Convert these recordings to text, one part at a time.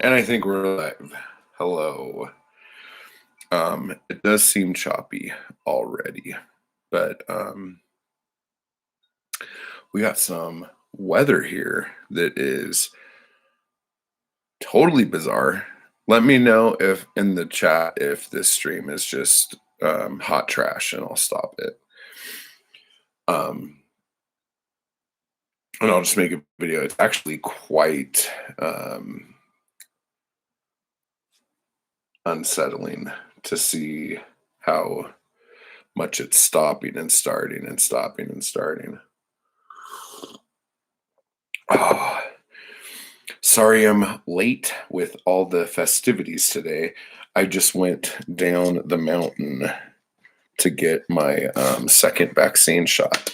And I think we're live. Hello. It does seem choppy already, but we got some weather here that is totally bizarre. Let me know if in the chat if this stream is just hot trash and I'll stop it. Um, and I'll just make a video. It's actually quite unsettling to see how much it's stopping and starting and stopping and starting. Oh, sorry I'm late with all the festivities today. I just went down the mountain to get my second vaccine shot.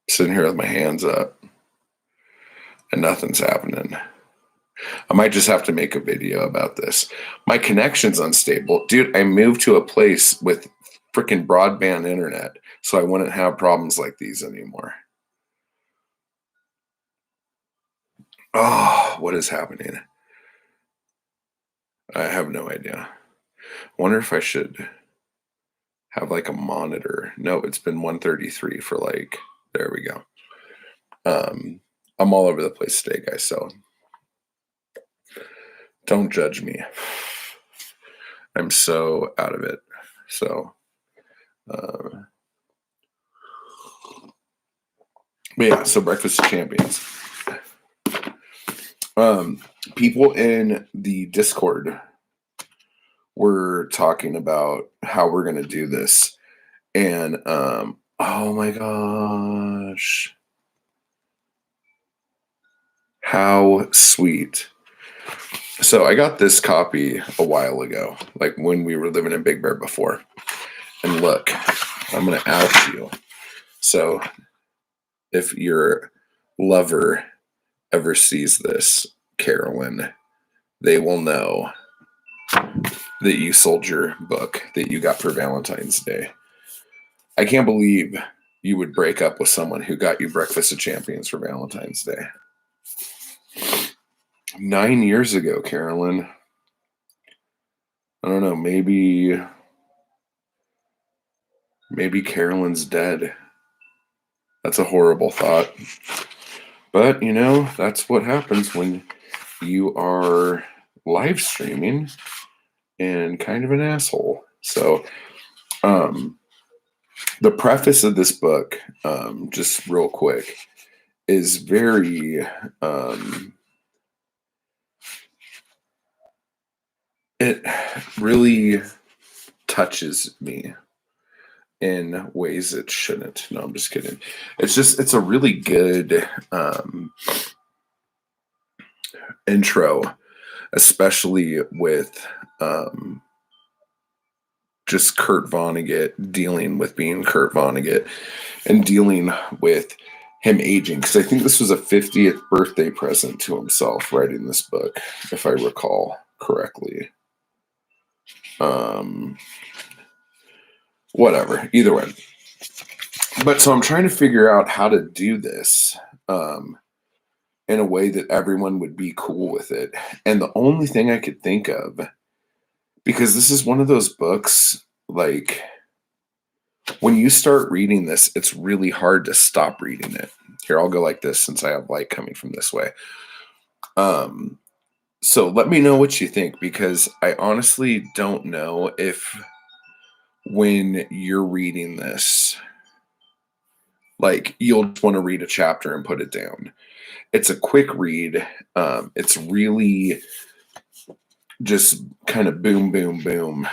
Sitting here with my hands up and nothing's happening. I might just have to make a video about this. My connection's unstable. Dude, I moved to a place with freaking broadband internet so I wouldn't have problems like these anymore. Oh, what is happening? I have no idea. Wonder if I should have like a monitor. No, it's been 133 for like, there we go. I'm all over the place today, guys, so don't judge me. I'm so out of it. So, but yeah, so Breakfast of Champions. People in the Discord were talking about how we're going to do this. And, oh my gosh. How sweet. So I got this copy a while ago, like when we were living in Big Bear before. And look, I'm going to out you. So if your lover ever sees this, Carolyn, they will know that you sold your book that you got for Valentine's Day. I can't believe you would break up with someone who got you Breakfast of Champions for Valentine's Day. 9 years ago, Carolyn. I don't know, maybe Carolyn's dead. That's a horrible thought. But, you know, that's what happens when you are live streaming and kind of an asshole. So, the preface of this book, just real quick, is very, it really touches me in ways it shouldn't. No, I'm just kidding. It's a really good intro, especially with just Kurt Vonnegut dealing with being Kurt Vonnegut and dealing with him aging. Because I think this was a 50th birthday present to himself writing this book, if I recall correctly. Whatever, either way. But so I'm trying to figure out how to do this in a way that everyone would be cool with it. And the only thing I could think of, because this is one of those books, like when you start reading this, it's really hard to stop reading it. Here, I'll go like this since I have light coming from this way. So let me know what you think, because I honestly don't know if when you're reading this, like you'll just want to read a chapter and put it down. It's a quick read. It's really just kind of boom, boom, boom.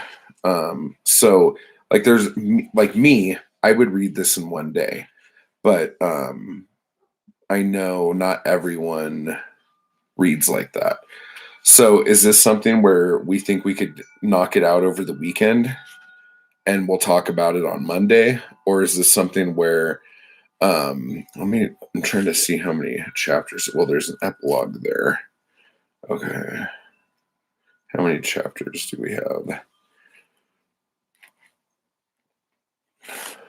So like there's like me, I would read this in one day, but I know not everyone reads like that. So is this something where we think we could knock it out over the weekend and we'll talk about it on Monday? Or is this something where I'm trying to see how many chapters. Well, there's an epilogue there. Okay. How many chapters do we have?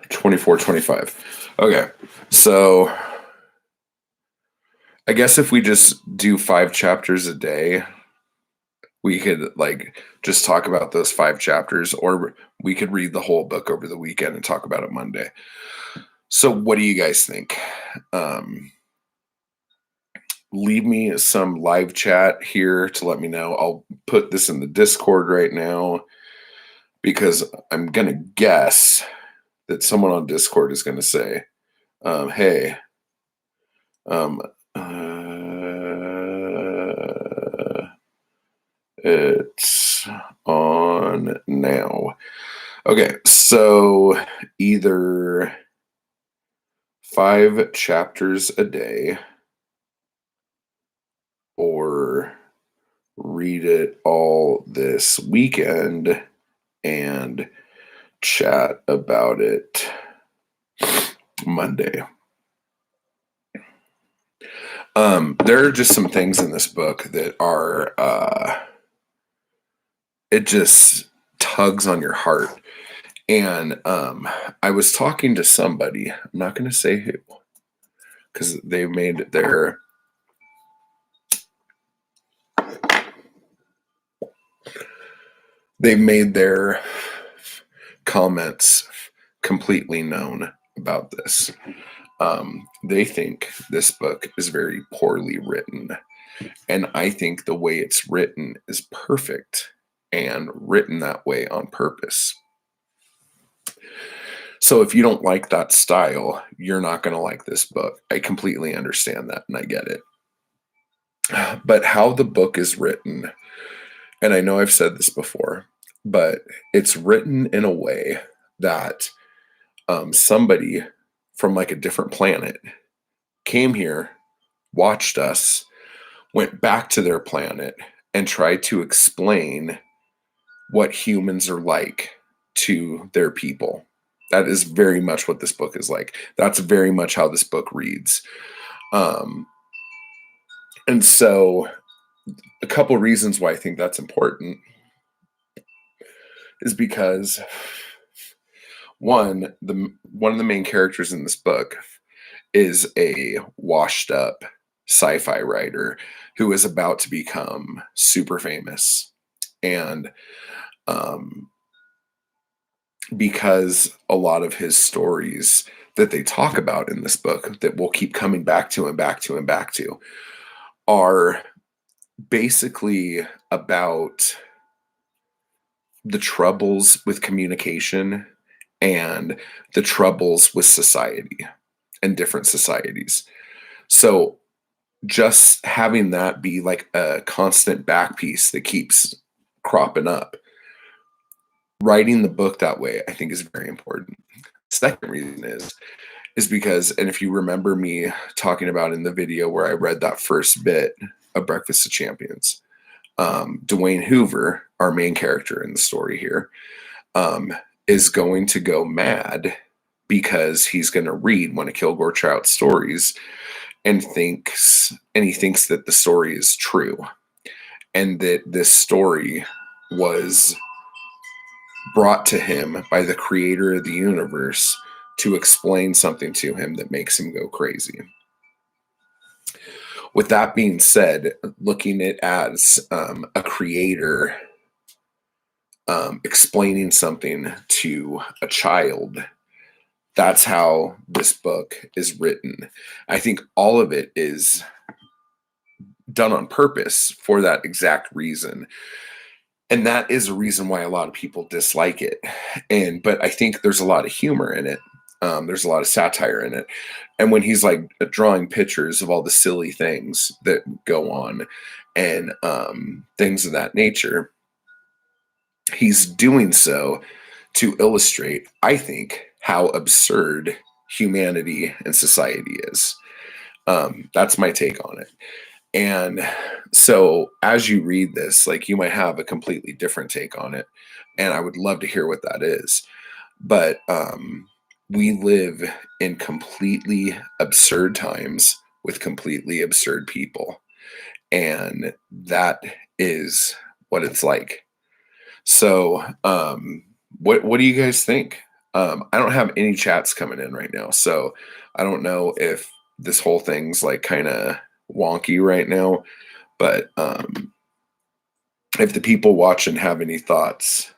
24, 25. Okay. So I guess if we just do 5 chapters a day, we could like just talk about those 5 chapters, or we could read the whole book over the weekend and talk about it Monday. So what do you guys think? Um, Leave me some live chat here to let me know. I'll put this in the Discord right now because I'm gonna guess that someone on Discord is gonna say, "Hey, um, it's on now." Okay, so either 5 chapters a day or read it all this weekend and chat about it Monday. There are just some things in this book that are it just tugs on your heart. And I was talking to somebody, I'm not going to say who, because they made their comments completely known about this. They think this book is very poorly written, and I think the way it's written is perfect and written that way on purpose. So if you don't like that style, you're not going to like this book. I completely understand that and I get it. But how the book is written, and I know I've said this before, but it's written in a way that somebody from like a different planet came here, watched us, went back to their planet, and tried to explain what humans are like to their people. That is very much what this book is like. That's very much how this book reads. And so, a couple reasons why I think that's important is because one of the main characters in this book is a washed up sci-fi writer who is about to become super famous. And because a lot of his stories that they talk about in this book that we'll keep coming back to and back to and back to are basically about the troubles with communication and the troubles with society and different societies. So just having that be like a constant back piece that keeps cropping up, writing the book that way, I think is very important. Second reason is because, and if you remember me talking about in the video where I read that first bit of Breakfast of Champions, Dwayne Hoover, our main character in the story here, is going to go mad because he's going to read one of Kilgore Trout's stories and he thinks that the story is true and that this story was brought to him by the creator of the universe to explain something to him that makes him go crazy. With that being said, looking at it as a creator explaining something to a child, that's how this book is written. I think all of it is done on purpose for that exact reason. And that is a reason why a lot of people dislike it. But I think there's a lot of humor in it. There's a lot of satire in it. And when he's like drawing pictures of all the silly things that go on and things of that nature, he's doing so to illustrate, I think, how absurd humanity and society is. That's my take on it. And so as you read this, like you might have a completely different take on it. And I would love to hear what that is. But we live in completely absurd times with completely absurd people. And that is what it's like. So what do you guys think? I don't have any chats coming in right now. So I don't know if this whole thing's like kind of wonky right now. But if the people watching have any thoughts,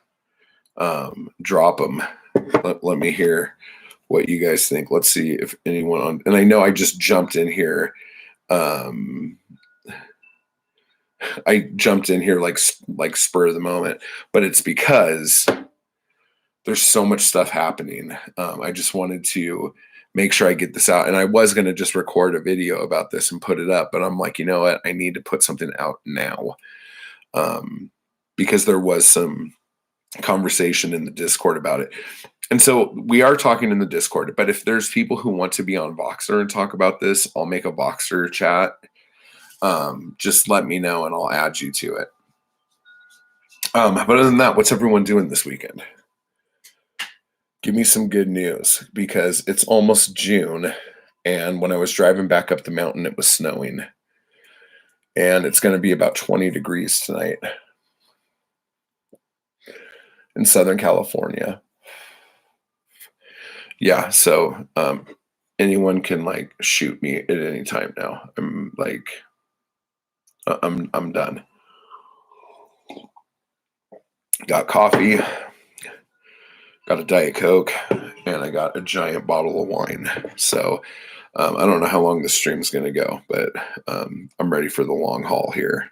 drop them. Let me hear what you guys think. Let's see if anyone on, and I know I just jumped in here. I jumped in here like spur of the moment, but it's because there's so much stuff happening. I just wanted to make sure I get this out, and I was going to just record a video about this and put it up, but I'm like, you know what? I need to put something out now, because there was some conversation in the Discord about it. And so we are talking in the Discord, but if there's people who want to be on Voxer and talk about this, I'll make a Voxer chat. Just let me know and I'll add you to it. But other than that, what's everyone doing this weekend? Give me some good news, because it's almost June, and when I was driving back up the mountain, it was snowing, and it's going to be about 20 degrees tonight in Southern California. Yeah, so anyone can like shoot me at any time now. I'm like, I'm done. Got coffee, got a Diet Coke, and I got a giant bottle of wine. So I don't know how long this stream's going to go, but I'm ready for the long haul here.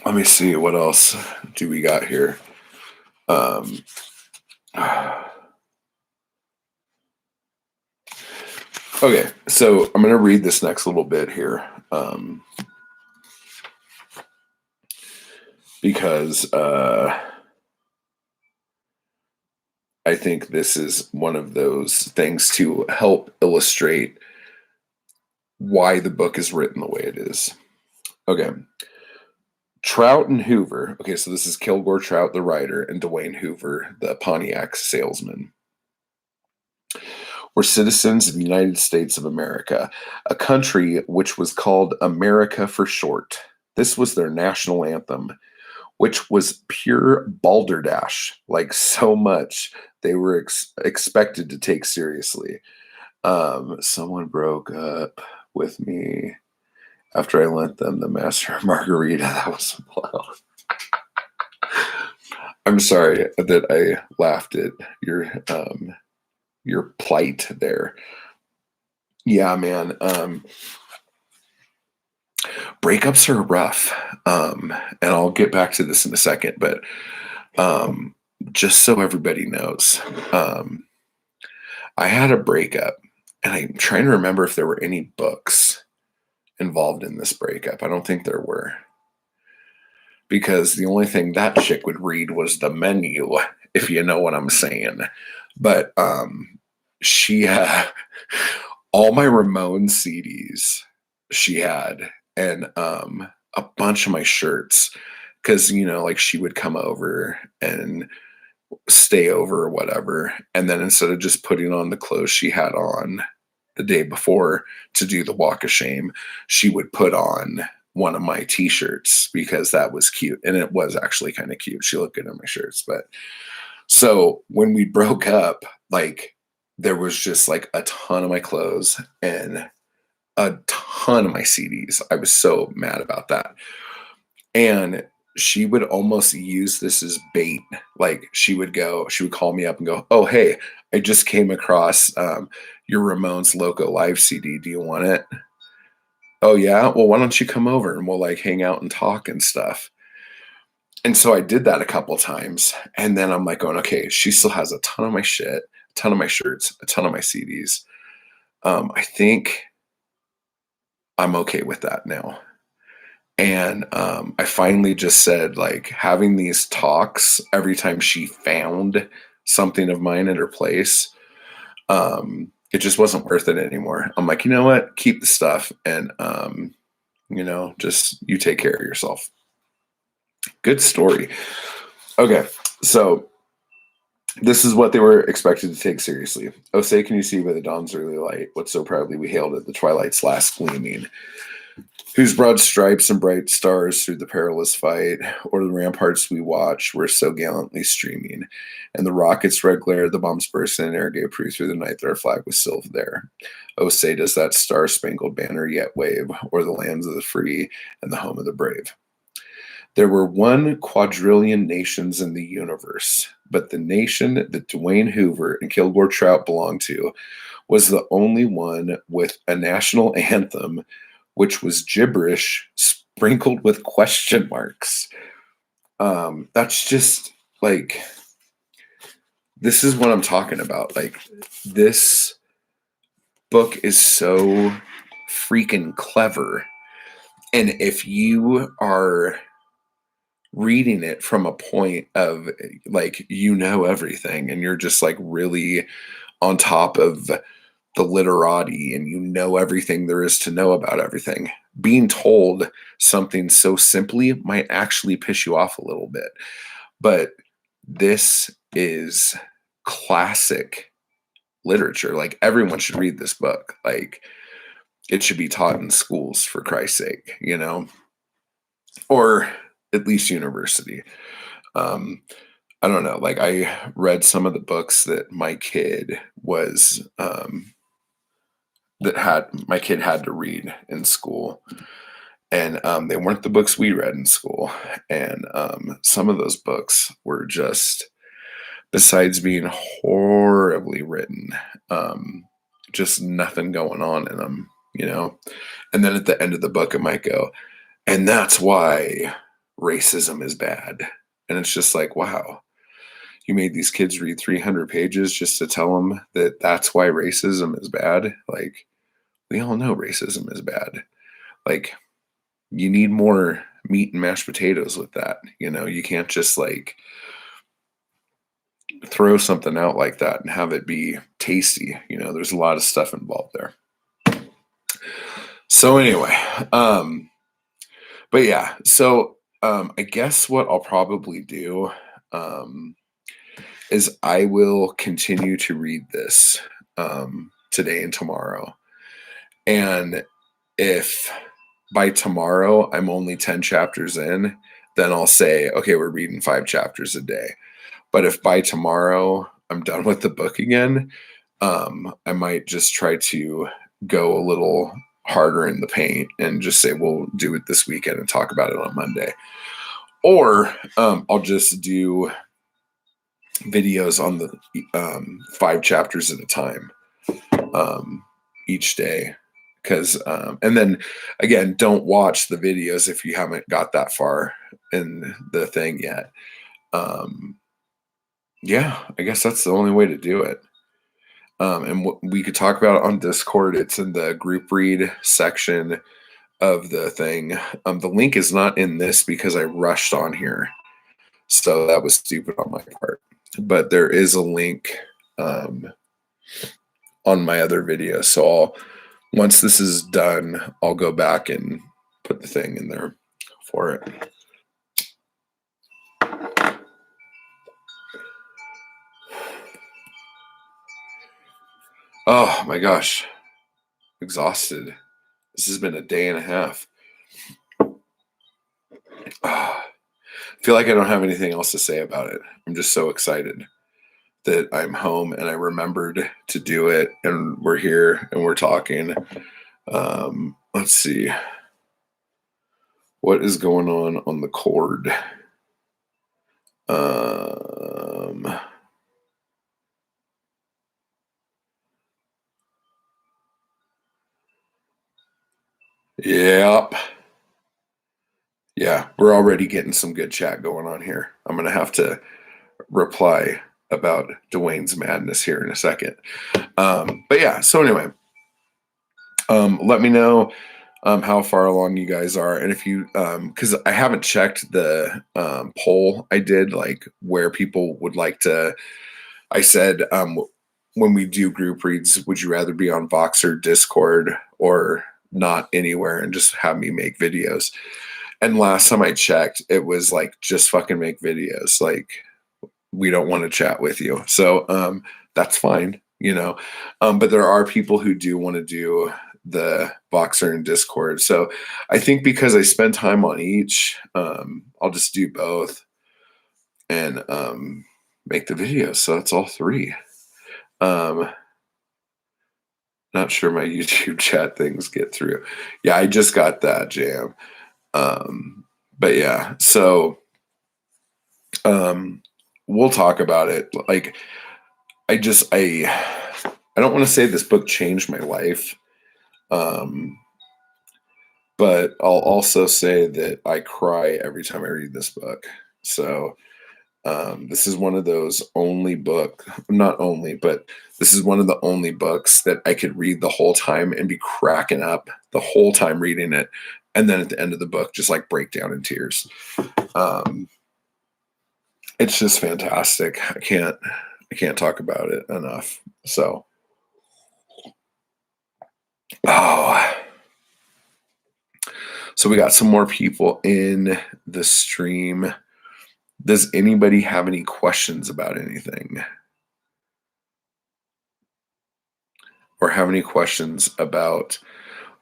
Let me see, what else do we got here? Okay, so I'm going to read this next little bit here, because I think this is one of those things to help illustrate why the book is written the way it is. Okay. Trout and Hoover. Okay, so this is Kilgore Trout, the writer, and Dwayne Hoover, the Pontiac salesman, were citizens of the United States of America, a country which was called America for short. This was their national anthem, which was pure balderdash, like so much they were expected to take seriously. Someone broke up with me after I lent them the Master Margarita. That was wild. I'm sorry that I laughed at your plight there. Yeah, man. Breakups are rough. And I'll get back to this in a second, but just so everybody knows, I had a breakup, and I'm trying to remember if there were any books involved in this breakup. I don't think there were, because the only thing that chick would read was the menu, if you know what I'm saying. But she had all my Ramones CDs she had, and a bunch of my shirts, because, you know, like, she would come over and stay over or whatever, and then instead of just putting on the clothes she had on the day before to do the walk of shame, she would put on one of my t-shirts because that was cute, and it was actually kind of cute. She looked good in my shirts. But so when we broke up, like, there was just like a ton of my clothes and a ton of my CDs. I was so mad about that. And she would almost use this as bait. Like, she would call me up and go, "Oh, hey, I just came across your Ramones Loco Live CD. Do you want it?" "Oh, yeah? Well, why don't you come over and we'll like hang out and talk and stuff." And so I did that a couple times. And then I'm like going, okay, she still has a ton of my shit, a ton of my shirts, a ton of my CDs. I think I'm okay with that now. And I finally just said, like, having these talks every time she found something of mine at her place, it just wasn't worth it anymore. I'm like, you know what? Keep the stuff, and just you take care of yourself. Good story. Okay, so this is what they were expected to take seriously. "Oh, say, can you see by the dawn's early light what so proudly we hailed at the twilight's last gleaming? whose broad stripes and bright stars through the perilous fight, or the ramparts we watch were so gallantly streaming, and the rocket's red glare, the bombs burst, and air gave proof through the night that our flag was still there. Oh, say does that star-spangled banner yet wave, o'er the lands of the free and the home of the brave. There were 1 quadrillion nations in the universe, but the nation that Dwayne Hoover and Kilgore Trout belonged to was the only one with a national anthem which was gibberish sprinkled with question marks. That's just like, this is what I'm talking about. Like, this book is so freaking clever. And if you are reading it from a point of like, you know everything, and you're just like really on top of the literati, and you know everything there is to know about everything, being told something so simply might actually piss you off a little bit. But this is classic literature. Like, everyone should read this book. Like, it should be taught in schools, for Christ's sake, you know, or at least university. I don't know. Like, I read some of the books that my kid was my kid had to read in school, and they weren't the books we read in school. And some of those books were just, besides being horribly written, just nothing going on in them, you know. And then at the end of the book, it might go, and that's why racism is bad. And it's just like, wow, you made these kids read 300 pages just to tell them that that's why racism is bad. Like, we all know racism is bad. Like, you need more meat and mashed potatoes with that. You know, you can't just like throw something out like that and have it be tasty. You know, there's a lot of stuff involved there. So anyway, but yeah, so I guess what I'll probably do is I will continue to read this today and tomorrow. And if by tomorrow I'm only 10 chapters in, then I'll say, okay, we're reading 5 chapters a day. But if by tomorrow I'm done with the book again, I might just try to go a little harder in the paint and just say, we'll do it this weekend and talk about it on Monday. Or I'll just do videos on the 5 chapters at a time each day. Because and then again, don't watch the videos if you haven't got that far in the thing yet. Yeah, I guess that's the only way to do it. And we could talk about it on Discord. It's in the group read section of the thing. The link is not in this because I rushed on here, so that was stupid on my part. But there is a link on my other video. So once this is done, I'll go back and put the thing in there for it. Oh my gosh, exhausted. This has been a day and a half. I feel like I don't have anything else to say about it. I'm just so excited that I'm home and I remembered to do it, and we're here and we're talking. Let's see. What is going on the cord? Yep. Yeah, we're already getting some good chat going on here. I'm going to have to reply about Dwayne's madness here in a second. But yeah, so anyway, let me know how far along you guys are. And if you, because I haven't checked the poll I did, like where people would like to, I said, when we do group reads, would you rather be on Voxer, Discord, or not anywhere and just have me make videos? And last time I checked, it was like, just fucking make videos. Like, we don't want to chat with you. So that's fine, you know. But there are people who do want to do the Voxer and Discord. So I think because I spend time on each, I'll just do both and make the video. So that's all three. Not sure my YouTube chat things get through. Yeah, I just got that, Jam. But yeah, so we'll talk about it. Like, I don't want to say this book changed my life. But I'll also say that I cry every time I read this book. So this is one of those not only, but this is one of the only books that I could read the whole time and be cracking up the whole time reading it. And then at the end of the book, just like break down in tears. It's just fantastic. I can't talk about it enough. So, so we got some more people in the stream. Does anybody have any questions about anything? Or have any questions about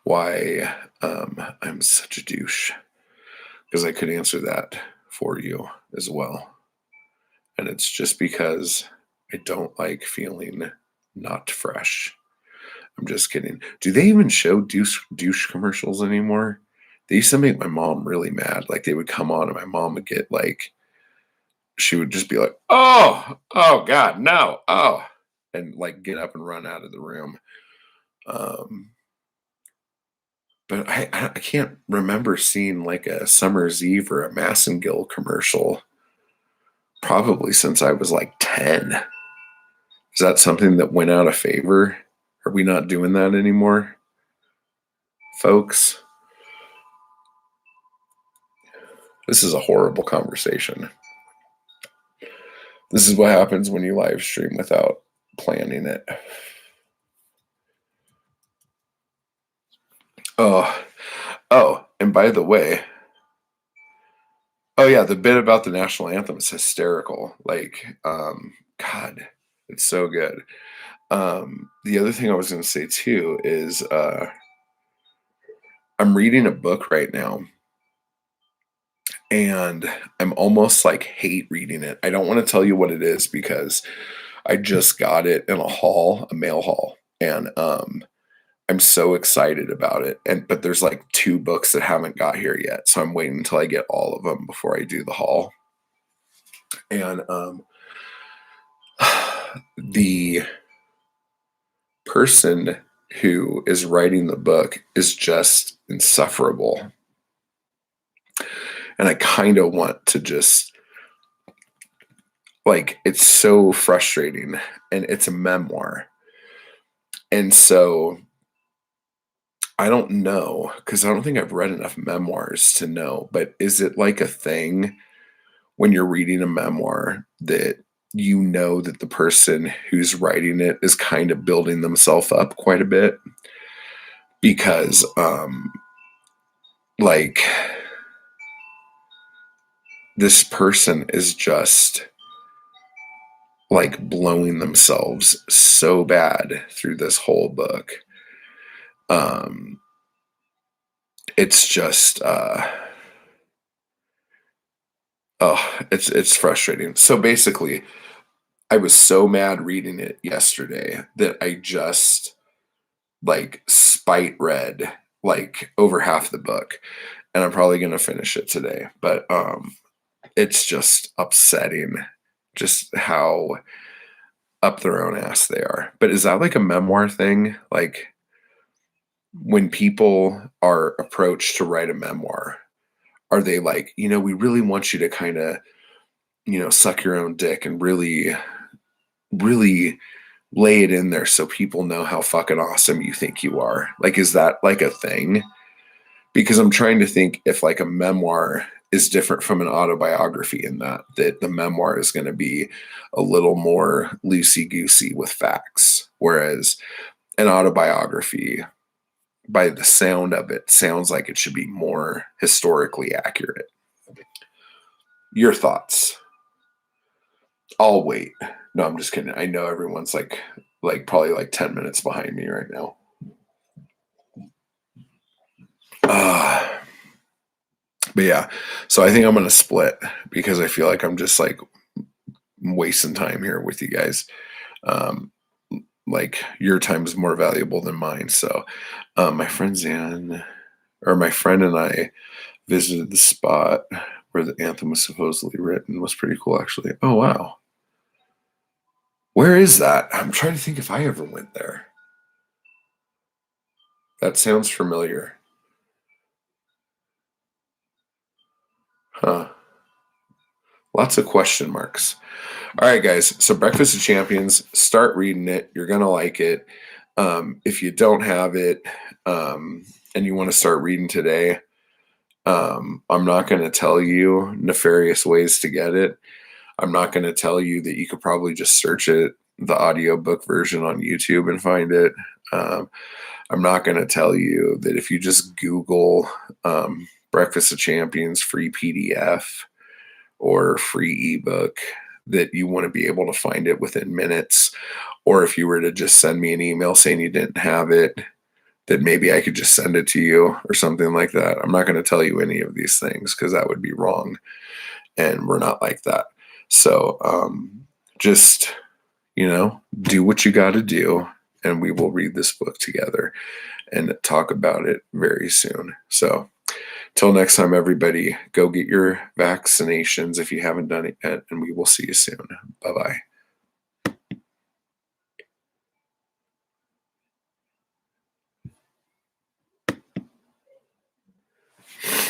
why I'm such a douche? Because I could answer that for you as well. And it's just because I don't like feeling not fresh. I'm just kidding. Do they even show douche commercials anymore? They used to make my mom really mad. Like they would come on and my mom would get like, she would just be like, oh God, no, oh, and like get up and run out of the room. But I can't remember seeing like a Summer's Eve or a Massengill commercial probably since I was like 10. Is that something that went out of favor? Are we not doing that anymore, folks? This is a horrible conversation. This is what happens when you live stream without planning it. Oh, and by the way, oh yeah, the bit about the national anthem is hysterical. Like, God, it's so good. The other thing I was going to say too is I'm reading a book right now and I'm almost like hate reading it. I don't want to tell you what it is because I just got it in a mail haul, and I'm so excited about it. But there's like 2 books that haven't got here yet, so I'm waiting until I get all of them before I do the haul. And the person who is writing the book is just insufferable. And I kind of want to just, like, it's so frustrating, and it's a memoir. And so I don't know, because I don't think I've read enough memoirs to know, but is it like a thing when you're reading a memoir that you know that the person who's writing it is kind of building themselves up quite a bit? Because, like, this person is just like blowing themselves so bad through this whole book. It's just it's frustrating. So basically, I was so mad reading it yesterday that I just like spite read like over half the book, and I'm probably going to finish it today. But it's just upsetting just how up their own ass they are. But is that like a memoir thing? Like when people are approached to write a memoir, are they like, we really want you to kind of, suck your own dick and really, really lay it in there so people know how fucking awesome you think you are? Like, is that like a thing? Because I'm trying to think if like a memoir is different from an autobiography in that the memoir is going to be a little more loosey-goosey with facts, whereas an autobiography, by the sound of it, sounds like it should be more historically accurate. Your thoughts? I'll wait. No, I'm just kidding. I know everyone's like probably like 10 minutes behind me right now. But yeah, so I think I'm gonna split because I feel like I'm just like wasting time here with you guys. Um, like your time is more valuable than mine. So my friend Zan or my friend and I visited the spot where the anthem was supposedly written. It was pretty cool actually. Oh wow. Where is that? I'm trying to think if I ever went there. That sounds familiar. Huh. Lots of question marks. All right, guys. So Breakfast of Champions, start reading it. You're gonna like it. If you don't have it, and you want to start reading today, I'm not going to tell you nefarious ways to get it. I'm not going to tell you that you could probably just search it, the audiobook version on YouTube and find it. Um, I'm not going to tell you that if you just Google Breakfast of Champions free PDF or free ebook, that you want to be able to find it within minutes. Or if you were to just send me an email saying you didn't have it, that maybe I could just send it to you or something like that. I'm not going to tell you any of these things because that would be wrong. And we're not like that. So just, do what you got to do. And we will read this book together and talk about it very soon. So till next time, everybody, go get your vaccinations if you haven't done it yet. And we will see you soon. Bye-bye.